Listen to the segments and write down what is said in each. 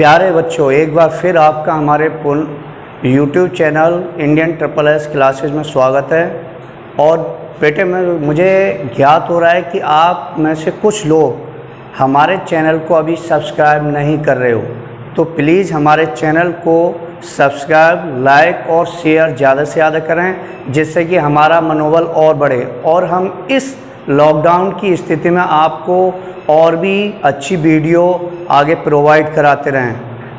प्यारे बच्चों, एक बार फिर आपका हमारे YouTube channel Indian triple S classes में स्वागत है। और बेटे मुझे ज्ञात हो रहा है कि आप में से कुछ लोग हमारे चैनल को अभी सब्सक्राइब नहीं कर रहे हो, तो प्लीज़ हमारे चैनल को सब्सक्राइब, लाइक और शेयर ज़्यादा से ज़्यादा करें, जिससे कि हमारा मनोबल और बढ़े और हम इस लॉकडाउन की स्थिति में आपको और भी अच्छी वीडियो आगे प्रोवाइड कराते रहें।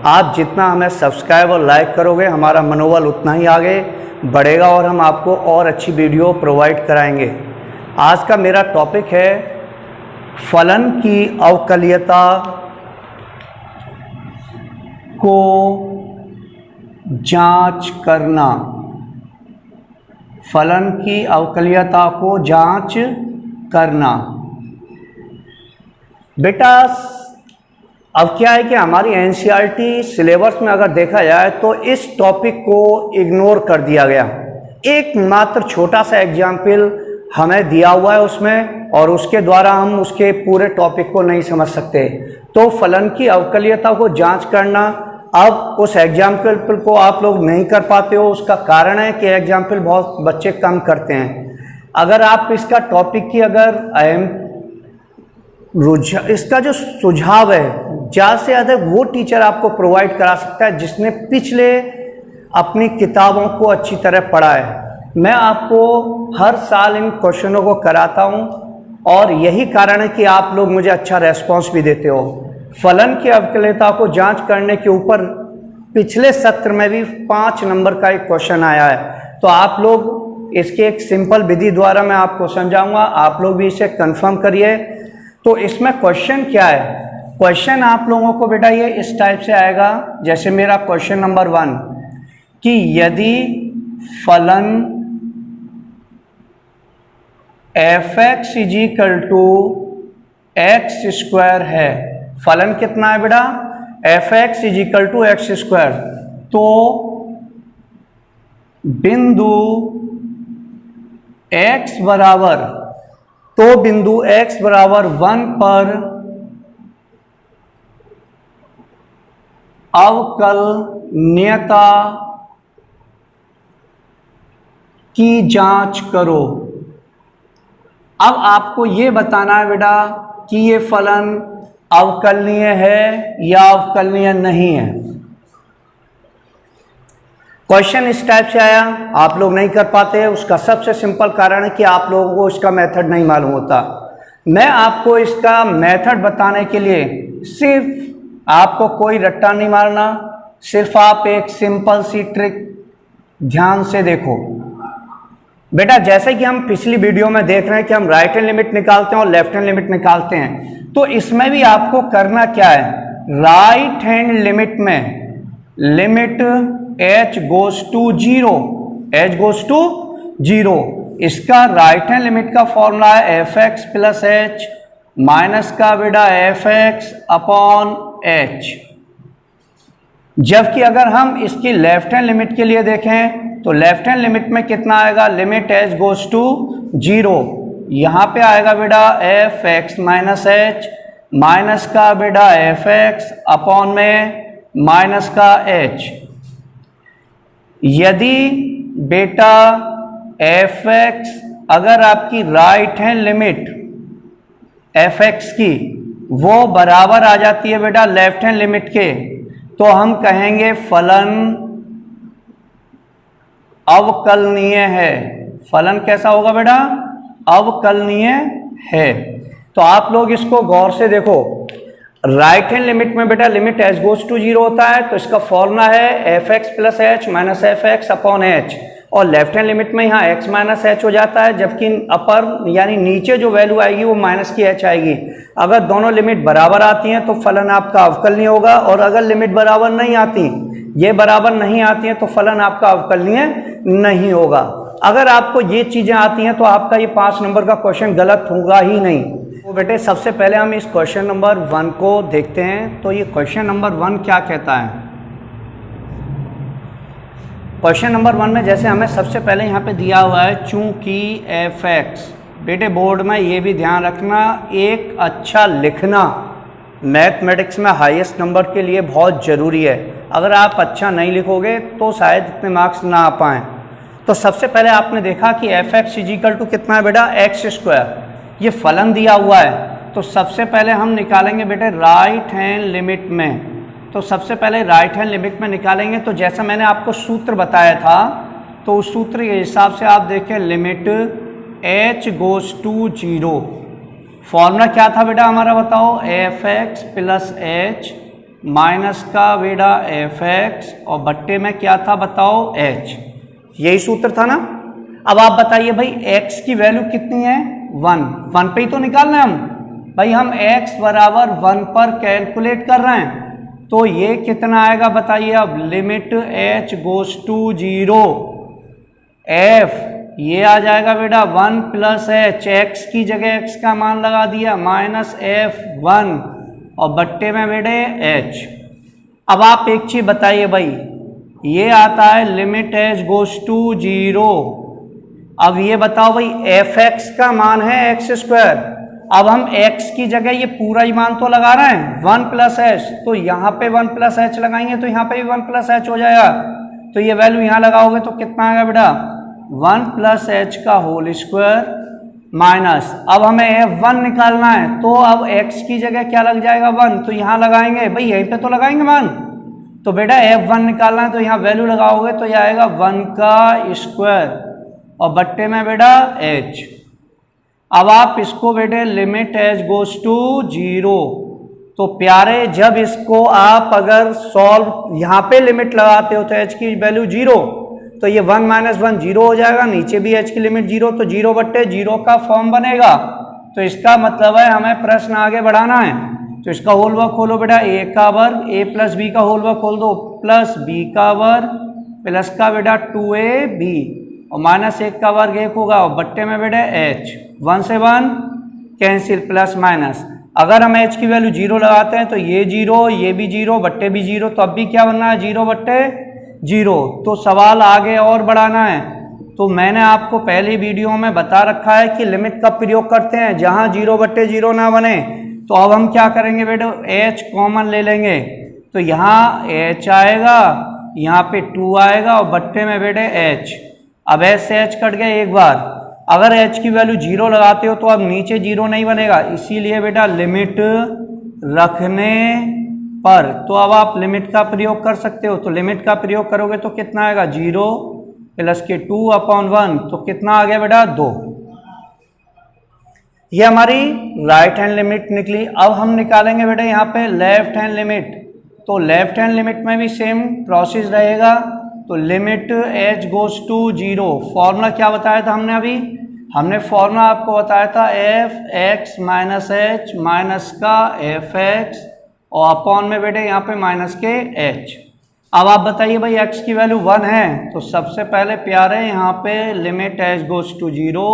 आप जितना हमें सब्सक्राइब और लाइक करोगे, हमारा मनोबल उतना ही आगे बढ़ेगा और हम आपको और अच्छी वीडियो प्रोवाइड कराएंगे। आज का मेरा टॉपिक है फलन की अवकलनीयता को जांच करना। फलन की अवकलनीयता को जांच करना। बेटा अब क्या है कि हमारी एनसीईआरटी सिलेबस में अगर देखा जाए तो इस टॉपिक को इग्नोर कर दिया गया। एक मात्र छोटा सा एग्जाम्पल हमें दिया हुआ है उसमें, और उसके द्वारा हम उसके पूरे टॉपिक को नहीं समझ सकते। तो फलन की अवकलनीयता को जांच करना, अब उस एग्जाम्पल को आप लोग नहीं कर पाते हो। उसका कारण है कि एग्जाम्पल बहुत बच्चे कम करते हैं। अगर आप इसका टॉपिक की अगर इसका जो सुझाव है, ज़्यादा से ज़्यादा वो टीचर आपको प्रोवाइड करा सकता है जिसने पिछले अपनी किताबों को अच्छी तरह पढ़ा है। मैं आपको हर साल इन क्वेश्चनों को कराता हूँ और यही कारण है कि आप लोग मुझे अच्छा रेस्पॉन्स भी देते हो। फलन की अवकलनीयता को जांच करने के ऊपर पिछले सत्र में भी 5 नंबर का एक क्वेश्चन आया है। तो आप लोग इसके एक सिंपल विधि द्वारा मैं आपको समझाऊंगा, आप लोग भी इसे कंफर्म करिए। तो इसमें क्वेश्चन क्या है? क्वेश्चन आप लोगों को बेटा ये इस टाइप से आएगा, जैसे मेरा क्वेश्चन नंबर 1 कि यदि फलन f(x) = x² है। फलन कितना है बेटा? f(x) = x²। तो बिंदु x बराबर 1 पर अवकलनीयता की जांच करो। अब आपको ये बताना है बेटा कि ये फलन अवकलनीय है या अवकलनीय नहीं है। क्वेश्चन इस टाइप से आया, आप लोग नहीं कर पाते। उसका सबसे सिंपल कारण है कि आप लोगों को इसका मेथड नहीं मालूम होता। मैं आपको इसका मेथड बताने के लिए सिर्फ आपको कोई रट्टा नहीं मारना, सिर्फ आप एक सिंपल सी ट्रिक ध्यान से देखो। बेटा जैसे कि हम पिछली वीडियो में देख रहे हैं कि हम राइट हैंड लिमिट निकालते हैं और लेफ्ट हैंड लिमिट निकालते हैं, तो इसमें भी आपको करना क्या है? राइट हैंड लिमिट में लिमिट h goes to 0, इसका राइट हैंड लिमिट का फॉर्मूला है f(x) + h माइनस का बेटा f(x)/h। जबकि अगर हम इसकी लेफ्ट हैंड लिमिट के लिए देखें तो लेफ्ट हैंड लिमिट में कितना आएगा? लिमिट h goes to 0, यहाँ पे आएगा बेटा f(x) - h माइनस का बेटा f(x)/h। यदि बेटा f(x) अगर आपकी राइट हैंड लिमिट f(x) की वो बराबर आ जाती है बेटा लेफ्ट हैंड लिमिट के, तो हम कहेंगे फलन अवकलनीय है। फलन कैसा होगा बेटा? अवकलनीय है। तो आप लोग इसको गौर से देखो। राइट हैंड लिमिट में बेटा लिमिट h goes to 0 होता है, तो इसका फॉर्मूला है f(x) + h माइनस f(x)/h। और लेफ्ट हैंड लिमिट में यहाँ x - h हो जाता है, जबकि अपर यानी नीचे जो वैल्यू आएगी वो माइनस की h आएगी। अगर दोनों लिमिट बराबर आती हैं तो फलन आपका अवकलनीय होगा, और अगर लिमिट बराबर नहीं आती, ये बराबर नहीं आती हैं, तो फलन आपका अवकलनीय नहीं होगा। अगर आपको ये चीज़ें आती हैं तो आपका ये 5 नंबर का क्वेश्चन गलत होगा ही नहीं। तो बेटे सबसे पहले हम इस क्वेश्चन नंबर 1 को देखते हैं। तो ये क्वेश्चन नंबर 1 क्या कहता है? क्वेश्चन नंबर 1 में जैसे हमें सबसे पहले यहाँ पे दिया हुआ है चूंकि f(x) बेटे बोर्ड में ये भी ध्यान रखना, एक अच्छा लिखना मैथमेटिक्स में हाईएस्ट नंबर के लिए बहुत ज़रूरी है। अगर आप अच्छा नहीं लिखोगे तो शायद इतने मार्क्स ना आ पाएँ। तो सबसे पहले आपने देखा कि एफ एक्स इजिकल टू कितना है बेटा, एक्स स्क्वायर, ये फलन दिया हुआ है। तो सबसे पहले हम निकालेंगे बेटे राइट हैंड लिमिट में। तो सबसे पहले राइट हैंड लिमिट में निकालेंगे। तो जैसा मैंने आपको सूत्र बताया था, तो उस सूत्र के हिसाब से आप देखें, limit h goes to 0। Formula क्या था बेटा हमारा, बताओ, F X plus H minus का बेटा एफ एक्स और बट्टे में क्या था बताओ, h। यही सूत्र था ना। अब आप बताइए भाई x की वैल्यू कितनी है, 1 पे ही तो निकालना है हम भाई। हम x बराबर 1 पर कैलकुलेट कर रहे हैं। तो ये कितना आएगा बताइए अब, limit h goes to 0 f, ये आ जाएगा बेटा 1 प्लस एच, एक्स की जगह x का मान लगा दिया, माइनस f1 और बट्टे में बेटे h। अब आप एक चीज बताइए भाई, ये आता है लिमिट h गोज टू 0। अब ये बताओ भाई एफ एक्स का मान है एक्स स्क्वायर। अब हम x की जगह ये पूरा ही मान तो लगा रहे हैं 1 प्लस एच, तो यहाँ पे 1 प्लस एच लगाएंगे तो यहाँ पे भी 1 प्लस एच हो जाएगा। तो ये वैल्यू यहाँ लगाओगे तो कितना आएगा बेटा, 1 प्लस एच का होल स्क्वायर माइनस, अब हमें f1 निकालना है। तो अब x की जगह क्या लग जाएगा 1, तो यहाँ लगाएंगे भाई, यहीं पे तो लगाएंगे मान। तो बेटा f1 निकालना है तो यहाँ वैल्यू लगाओगे तो यह आएगा 1 का स्क्वायर और बट्टे में बेटा h। अब आप इसको बेटे लिमिट h गोज टू 0। तो प्यारे जब इसको आप अगर सॉल्व यहाँ पे लिमिट लगाते हो तो h की वैल्यू 0, तो ये 1 माइनस 1 0 हो जाएगा, नीचे भी h की लिमिट 0, तो 0 बट्टे 0 का फॉर्म बनेगा। तो इसका मतलब है हमें प्रश्न आगे बढ़ाना है। तो इसका होल वर्क खोलो बेटा, a का वर्ग, a प्लस बी का होल वर्क खोल दो, प्लस b का वर्ग प्लस का बेटा 2ab और माइनस 1 का वर्ग 1 होगा और बट्टे में बेटा h, 1 से 1 कैंसिल, प्लस माइनस। अगर हम h की वैल्यू 0 लगाते हैं तो ये 0, ये भी 0, बट्टे भी 0, तो अब भी क्या बनना है, 0 बट्टे 0। तो सवाल आगे और बढ़ाना है। तो मैंने आपको पहली वीडियो में बता रखा है कि लिमिट कब प्रयोग करते हैं, जहां 0 बट्टे 0 ना बने। तो अब हम क्या करेंगे बेटा, h कॉमन ले लेंगे। तो यहाँ h आएगा, यहाँ पे 2 आएगा और बट्टे में बेटे h। अब h से h कट गया एक बार। अगर h की वैल्यू 0 लगाते हो तो अब नीचे 0 नहीं बनेगा, इसीलिए बेटा लिमिट रखने पर तो अब आप लिमिट का प्रयोग कर सकते हो। तो लिमिट का प्रयोग करोगे तो कितना आएगा, 0 प्लस के 2/1, तो कितना आ गया बेटा 2। ये हमारी राइट हैंड लिमिट निकली। अब हम निकालेंगे बेटा यहाँ पे लेफ्ट हैंड लिमिट। तो लेफ्ट हैंड लिमिट में भी सेम प्रोसेस रहेगा। तो limit h goes to 0, formula क्या बताया था हमने अभी, हमने फॉर्मूला आपको बताया था F x minus H minus का एफ एक्स और अपॉन में बेटे यहाँ पे माइनस के h। अब आप बताइए भाई x की वैल्यू 1 है, तो सबसे पहले प्यारे यहाँ पे limit h goes to 0,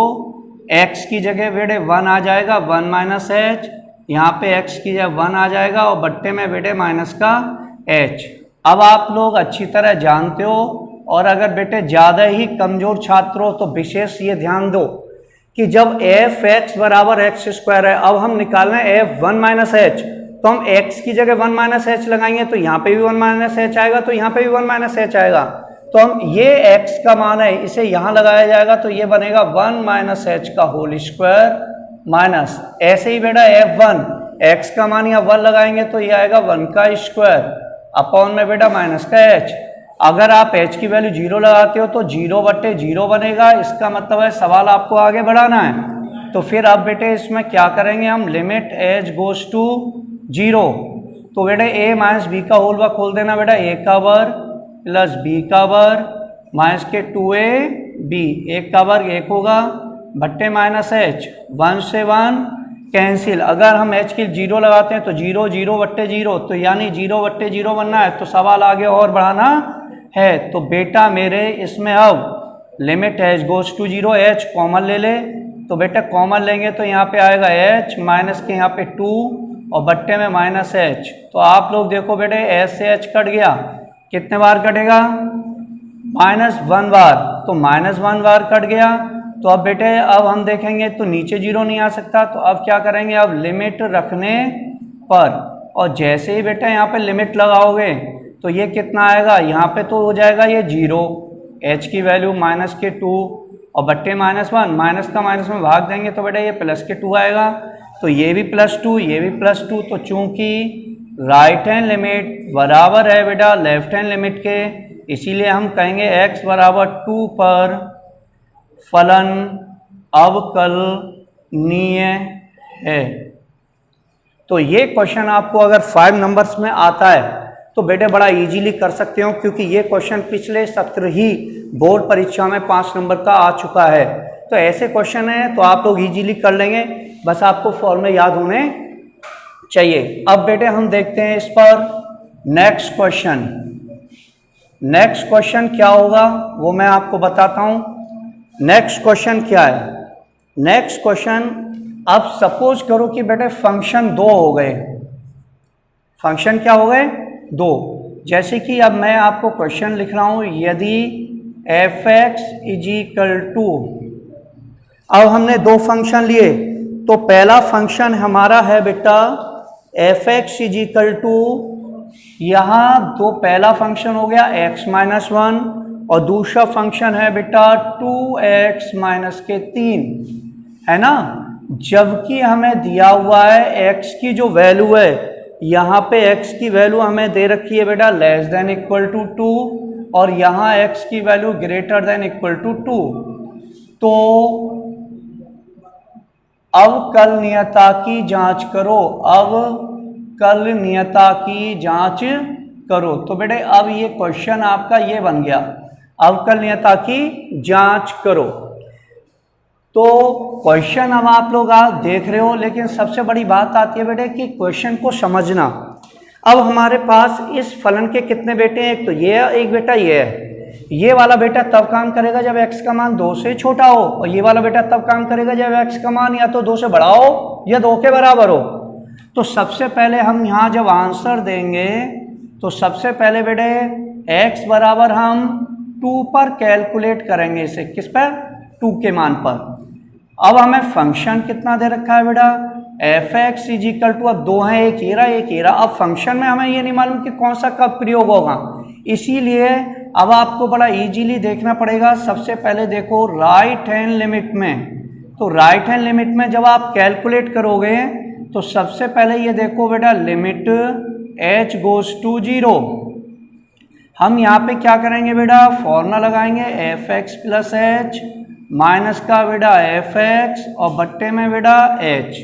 x की जगह बेटे 1 आ जाएगा, 1 माइनस h, यहाँ पे x की जगह 1 आ जाएगा और बट्टे में बेटे माइनस का h। अब आप लोग अच्छी तरह जानते हो, और अगर बेटे ज़्यादा ही कमज़ोर छात्र हो तो विशेष ये ध्यान दो कि जब एफ एक्स बराबर एक्स स्क्वायर है, अब हम निकालना है एफ 1 माइनस एच, तो हम x की जगह 1 माइनस एच लगाएंगे तो यहाँ पे भी 1 माइनस एच आएगा, तो यहाँ पे भी 1 माइनस एच आएगा। तो हम ये x का मान है इसे यहाँ लगाया जाएगा, तो ये बनेगा 1 माइनस एच का होल स्क्वायर माइनस, ऐसे ही बेटा f1 x का मान यहाँ 1 लगाएंगे तो ये आएगा 1 का स्क्वायर अपॉन में बेटा माइनस का h। अगर आप h की वैल्यू 0 लगाते हो तो 0 बट्टे 0 बनेगा। इसका मतलब है सवाल आपको आगे बढ़ाना है। तो फिर अब बेटे इसमें क्या करेंगे हम, लिमिट h गोज टू 0, तो बेटे a माइनस बी का होल वर्ग खोल देना बेटा, a का वर्ग प्लस b का वर्ग माइनस के 2ab, 1 का वर्ग 1 होगा बट्टे माइनस h, 1 से 1 कैंसिल। अगर हम h की 0 लगाते हैं तो 0 0 बट्टे 0, तो यानी 0 बट्टे 0 बनना है। तो सवाल आगे और बढ़ाना है। तो बेटा मेरे इसमें अब limit h goes to 0, h common ले ले, तो बेटा कॉमन लेंगे तो यहाँ पे आएगा h माइनस के यहाँ पे 2 और बट्टे में माइनस h। तो आप लोग देखो बेटे h से h कट गया, कितने बार कटेगा, -1 बार, तो -1 बार कट गया। तो अब बेटे अब हम देखेंगे तो नीचे 0 नहीं आ सकता, तो अब क्या करेंगे, अब लिमिट रखने पर और जैसे ही बेटा यहाँ पे लिमिट लगाओगे तो ये कितना आएगा, यहाँ पे तो हो जाएगा ये 0, h की वैल्यू -2 और बट्टे -1, माइनस का माइनस में भाग देंगे तो बेटा ये +2 आएगा, तो ये भी +2 ये भी +2। तो चूंकि राइट हैंड लिमिट बराबर है बेटा लेफ्ट हैंड लिमिट के, इसीलिए हम कहेंगे x बराबर 2 पर फलन अवकलनीय है। तो ये क्वेश्चन आपको अगर 5 नंबर्स में आता है तो बेटे बड़ा इजीली कर सकते हो, क्योंकि ये क्वेश्चन पिछले सत्र ही बोर्ड परीक्षा में 5 नंबर का आ चुका है। तो ऐसे क्वेश्चन है तो आप लोग इजीली कर लेंगे, बस आपको फॉर्मूले याद होने चाहिए। अब बेटे हम देखते हैं इस पर नेक्स्ट क्वेश्चन। नेक्स्ट क्वेश्चन क्या होगा वो मैं आपको बताता हूं। नेक्स्ट क्वेश्चन क्या है, नेक्स्ट क्वेश्चन अब सपोज करो कि बेटे फंक्शन 2 हो गए, फंक्शन क्या हो गए 2। जैसे कि अब मैं आपको क्वेश्चन लिख रहा हूं, यदि f(x) = अब हमने 2 फंक्शन लिए, तो पहला फंक्शन हमारा है बेटा f(x) = यहाँ तो पहला फंक्शन हो गया x-1 और दूसरा फंक्शन है बेटा 2x-3, है ना। जबकि हमें दिया हुआ है x की जो वैल्यू है, यहाँ पे x की वैल्यू हमें दे रखी है बेटा <2 और यहाँ x की वैल्यू > 2। तो अवकलनीयता की जांच करो, अवकलनीयता की जांच करो। तो बेटे अब ये क्वेश्चन आपका ये बन गया, अवकलनीयता की जांच करो। तो क्वेश्चन अब आप लोग देख रहे हो, लेकिन सबसे बड़ी बात आती है बेटे कि क्वेश्चन को समझना। अब हमारे पास इस फलन के कितने बेटे हैं, एक तो ये है, एक बेटा ये है। ये वाला बेटा तब काम करेगा जब x का मान 2 से छोटा हो, और ये वाला बेटा तब काम करेगा जब x का मान या तो 2 से बड़ा हो या 2 के बराबर हो। तो सबसे पहले हम यहाँ जब आंसर देंगे तो सबसे पहले बेटे x बराबर हम 2 पर कैलकुलेट करेंगे, इसे किस पर, 2 के मान पर। अब हमें फंक्शन कितना दे रखा है बेटा f(x) = अब 2 है, एक ये रहा। अब फंक्शन में हमें ये नहीं मालूम कि कौन सा कब प्रयोग होगा, इसीलिए अब आपको बड़ा इजीली देखना पड़ेगा। सबसे पहले देखो राइट हैंड लिमिट में, तो राइट हैंड लिमिट में जब आप कैलकुलेट करोगे तो सबसे पहले ये देखो बेटा लिमिट h goes to 0। हम यहाँ पे क्या करेंगे बेटा, फॉर्मूला लगाएंगे f(x + h) माइनस का बेटा f(x) और बट्टे में बेटा h।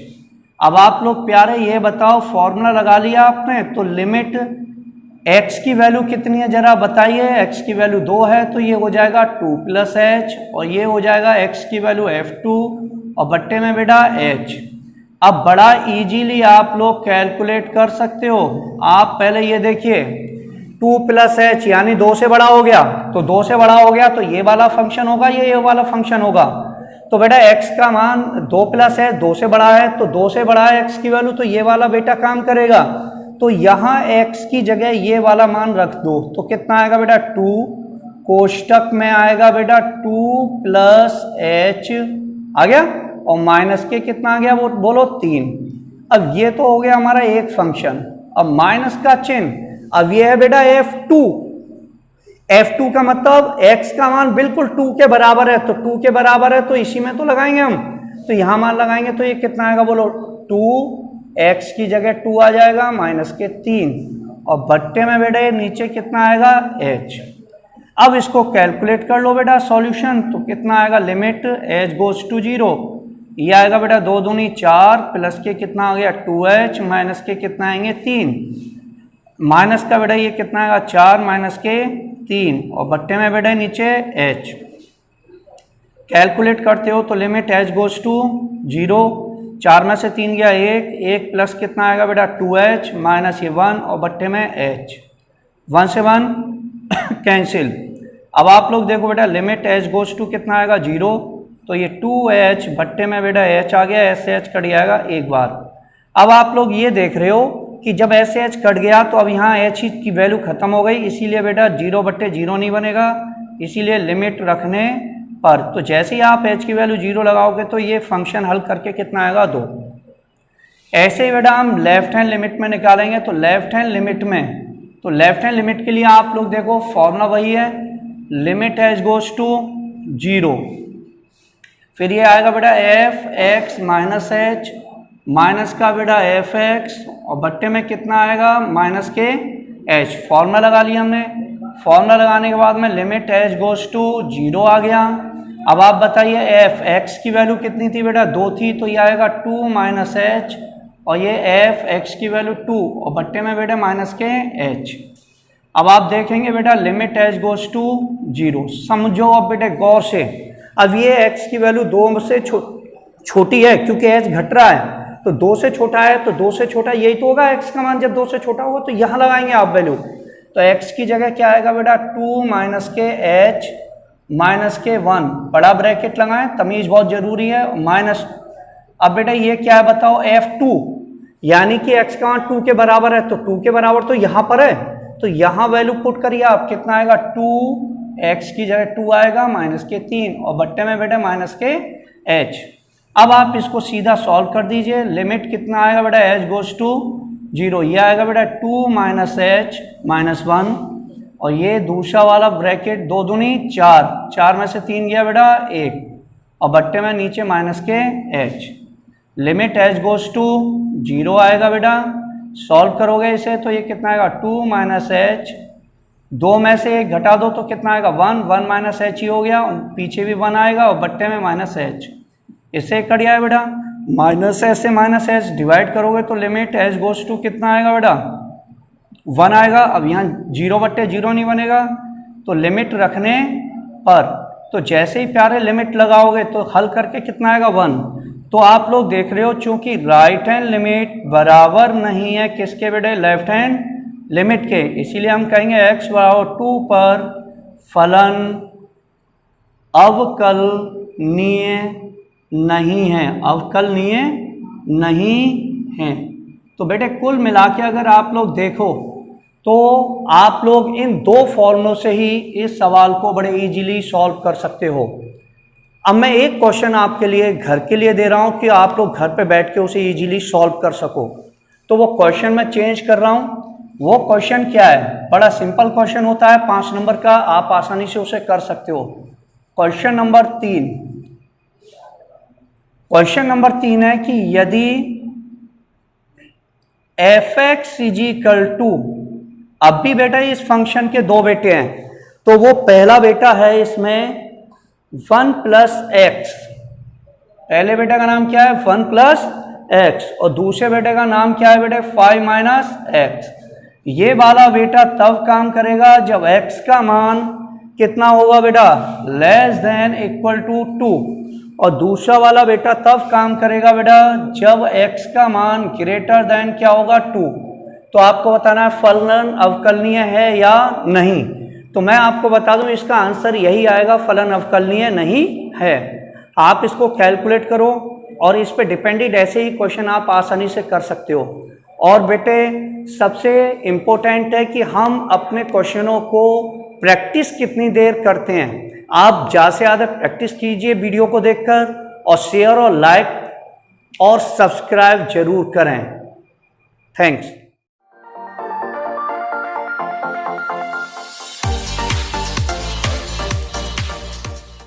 अब आप लोग प्यारे ये बताओ, फॉर्मूला लगा लिया आपने, तो लिमिट x की वैल्यू कितनी है जरा बताइए। x की वैल्यू 2 है, तो ये हो जाएगा 2 + h और ये हो जाएगा x की वैल्यू f2 और बट्टे में बेटा h। अब बड़ा इजीली आप लोग कैलकुलेट कर सकते हो। आप पहले ये देखिए 2 + h यानी 2 से बड़ा हो गया, तो 2 से बड़ा हो गया तो ये वाला फंक्शन होगा, ये वाला फंक्शन होगा। तो बेटा x का मान 2 + है, 2 से बड़ा है, तो 2 से बड़ा है x की वैल्यू, तो ये वाला बेटा काम करेगा। तो यहाँ x की जगह ये वाला मान रख दो, तो कितना आएगा बेटा 2, कोष्टक में आएगा बेटा 2 + h आ गया, और माइनस के कितना आ गया वो बोलो 3। अब ये तो हो गया हमारा एक फंक्शन। अब माइनस का चिन्ह, अब ये है बेटा f2 का मतलब x का मान बिल्कुल 2 के बराबर है, तो 2 के बराबर है तो इसी में तो लगाएंगे हम, तो यहां मान लगाएंगे तो ये कितना आएगा बोलो 2, x की जगह 2 आ जाएगा माइनस के 3 और बट्टे में बेटा नीचे कितना आएगा h। अब इसको कैलकुलेट कर लो बेटा सॉल्यूशन, तो कितना आएगा लिमिट h goes to 0, ये आएगा बेटा 2 दूनी 4 प्लस के कितना आ गया 2h माइनस के कितना आएंगे 3, माइनस का बेटा ये कितना आएगा 4 माइनस के 3 और बट्टे में बेटा नीचे h। कैलकुलेट करते हो तो लिमिट h goes to 0, 4 में से 3 गया 1 प्लस कितना आएगा बेटा 2h माइनस ये 1 और बट्टे में h, 1 से 1 कैंसिल। अब आप लोग देखो बेटा लिमिट h goes to कितना आएगा 0, तो ये 2h बट्टे में बेटा h आ गया, ऐसे h कट जाएगा एक बार। अब आप लोग ये देख रहे हो कि जब ऐसे h कट गया तो अब यहाँ h की वैल्यू खत्म हो गई, इसीलिए बेटा 0/0 नहीं बनेगा, इसीलिए लिमिट रखने पर तो जैसे ही आप h की वैल्यू 0 लगाओगे तो ये फंक्शन हल करके कितना आएगा 2। ऐसे ही बेटा हम लेफ्ट हैंड लिमिट में निकालेंगे। तो लेफ्ट हैंड लिमिट के लिए आप लोग देखो फॉर्मूला वही है, लिमिट एच गोज टू 0, फिर ये आएगा बेटा F x minus H, minus का बेटा एफ एक्स और बट्टे में कितना आएगा माइनस के एच। फॉर्मूला लगा लिया हमने। फॉर्मूला लगाने के बाद में लिमिट एच गोज टू 0 आ गया। अब आप बताइए एफ एक्स की वैल्यू कितनी थी बेटा 2 थी, तो ये आएगा 2 माइनस एच और ये एफ एक्स की वैल्यू 2 और बट्टे में बेटा माइनस के एच। अब आप देखेंगे बेटा लिमिट एच गोज टू 0, समझो अब बेटे गौर से। अब ये x की वैल्यू 2 से छोटी है क्योंकि h घट रहा है, तो 2 से छोटा है, तो 2 से छोटा यही तो होगा x का मान जब 2 से छोटा होगा, तो यहाँ लगाएंगे आप वैल्यू। तो x की जगह क्या आएगा बेटा 2 माइनस के h माइनस के 1, बड़ा ब्रैकेट लगाएं, तमीज बहुत जरूरी है, माइनस। अब बेटा ये क्या है बताओ f2, यानी कि x का मान 2 के बराबर है, तो 2 के बराबर तो यहाँ पर है, तो यहाँ वैल्यू पुट करिए आप, कितना आएगा 2, x की जगह 2 आएगा माइनस के 3 और बट्टे में बेटा माइनस के h। अब आप इसको सीधा सॉल्व कर दीजिए। लिमिट कितना आएगा बेटा h गोज टू 0, ये आएगा बेटा 2 माइनस h माइनस 1 और ये दूसरा वाला ब्रैकेट 2 दूनी 4, 4 में से 3 गया बेटा 1 और बट्टे में नीचे माइनस के h। Limit h goes to 0 आएगा बेटा। सॉल्व करोगे इसे तो ये कितना आएगा 2 माइनस h, 2 में से 1 घटा दो तो कितना आएगा 1, 1 माइनस एच ही हो गया, पीछे भी 1 आएगा और बट्टे में माइनस एच। इससे कट गया है बेटा, माइनस एच से माइनस एच डिवाइड करोगे तो लिमिट एच गोज टू कितना आएगा बेटा 1 आएगा। अब यहाँ 0 बट्टे 0 नहीं बनेगा, तो लिमिट रखने पर तो जैसे ही प्यारे लिमिट लगाओगे तो हल करके कितना आएगा 1। तो आप लोग देख रहे हो चूंकि राइट हैंड लिमिट बराबर नहीं है किसके बेटे लेफ्ट हैंड लिमिट के, इसीलिए हम कहेंगे x बराबर 2 पर फलन अवकलनीय नहीं है, अवकलनीय नहीं है। तो बेटे कुल मिला के अगर आप लोग देखो तो आप लोग इन 2 फॉर्मूलों से ही इस सवाल को बड़े इजीली सॉल्व कर सकते हो। अब मैं एक क्वेश्चन आपके लिए घर के लिए दे रहा हूं कि आप लोग घर पे बैठ के उसे इजीली सॉल्व कर सको। तो वो क्वेश्चन मैं चेंज कर रहा हूं। वो क्वेश्चन क्या है, बड़ा सिंपल क्वेश्चन होता है 5 नंबर का, आप आसानी से उसे कर सकते हो। क्वेश्चन नंबर 3, क्वेश्चन नंबर 3 है कि यदि f(x) = अब भी बेटा इस फंक्शन के 2 बेटे हैं, तो वो पहला बेटा है इसमें 1 + x, पहले बेटे का नाम क्या है 1 + x और दूसरे बेटे का नाम क्या है बेटे 5 - x। ये वाला बेटा तब काम करेगा जब x का मान कितना होगा बेटा < 2 और दूसरा वाला बेटा तब काम करेगा बेटा जब x का मान < क्या होगा 2। तो आपको बताना है फलन अवकलनीय है या नहीं। तो मैं आपको बता दूं इसका आंसर यही आएगा, फलन अवकलनीय नहीं है। आप इसको कैलकुलेट करो और इस पे डिपेंडेंट ऐसे ही क्वेश्चन आप आसानी से कर सकते हो। और बेटे सबसे इम्पोर्टेंट है कि हम अपने क्वेश्चनों को प्रैक्टिस कितनी देर करते हैं। आप ज़्यादा से ज़्यादा प्रैक्टिस कीजिए वीडियो को देखकर और शेयर और लाइक और सब्सक्राइब जरूर करें। थैंक्स।